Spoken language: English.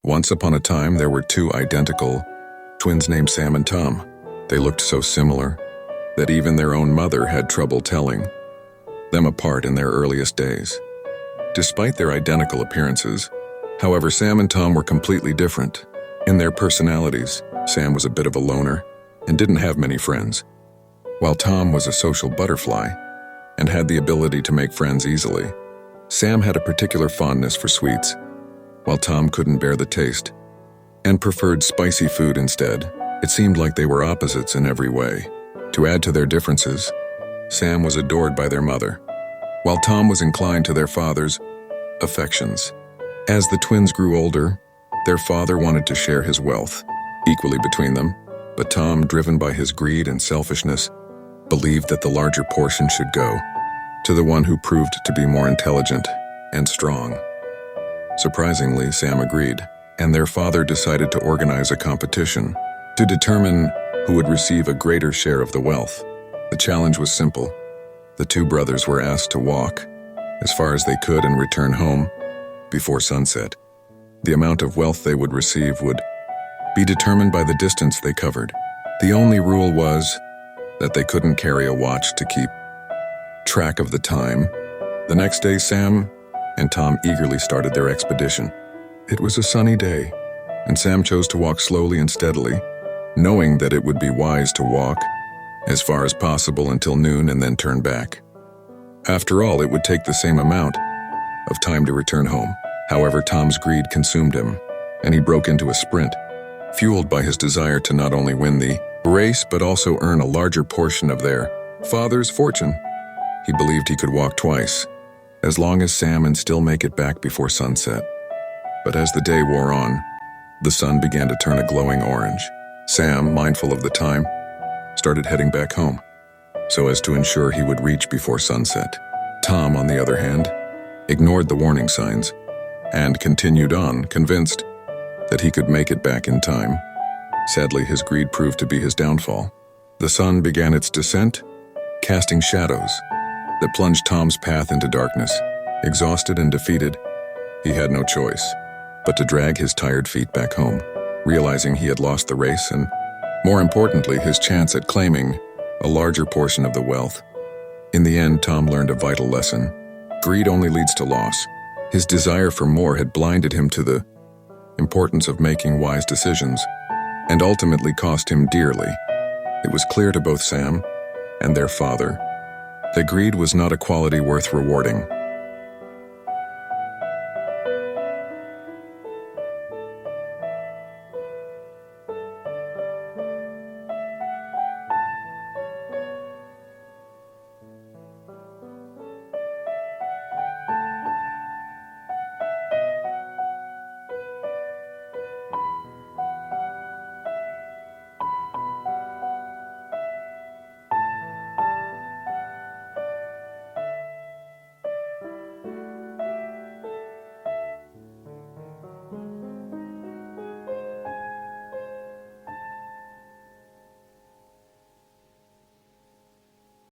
Once upon a time, there were two identical twins named Sam and Tom. They looked so similar that even their own mother had trouble telling them apart in their earliest days. Despite their identical appearances, however, Sam and Tom were completely different. In their personalities, Sam was a bit of a loner and didn't have many friends, while Tom was a social butterfly and had the ability to make friends easily. Sam had a particular fondness for sweets, while Tom couldn't bear the taste and preferred spicy food instead. It seemed like they were opposites in every way. To add to their differences, Sam was adored by their mother, while Tom was inclined to their father's affections. As the twins grew older, their father wanted to share his wealth equally between them, but Tom, driven by his greed and selfishness, believed that the larger portion should go to the one who proved to be more intelligent and strong. Surprisingly, Sam agreed, and their father decided to organize a competition to determine who would receive a greater share of the wealth. The challenge was simple. The two brothers were asked to walk as far as they could and return home before sunset. The amount of wealth they would receive would be determined by the distance they covered. The only rule was that they couldn't carry a watch to keep track of the time. The next day, Sam and Tom eagerly started their expedition. It was a sunny day, and Sam chose to walk slowly and steadily, knowing that it would be wise to walk as far as possible until noon and then turn back. After all, it would take the same amount of time to return home. However, Tom's greed consumed him, and he broke into a sprint, fueled by his desire to not only win the race but also earn a larger portion of their father's fortune. He believed he could walk twice, as long as Sam and still make it back before sunset. But as the day wore on, the sun began to turn a glowing orange. Sam, mindful of the time, started heading back home, so as to ensure he would reach before sunset. Tom, on the other hand, ignored the warning signs and continued on, convinced that he could make it back in time. Sadly, his greed proved to be his downfall. The sun began its descent, casting shadows that plunged Tom's path into darkness. Exhausted and defeated, he had no choice but to drag his tired feet back home, realizing he had lost the race and, more importantly, his chance at claiming a larger portion of the wealth. In the end, Tom learned a vital lesson. Greed only leads to loss. His desire for more had blinded him to the importance of making wise decisions, and ultimately cost him dearly. It was clear to both Sam and their father that greed was not a quality worth rewarding.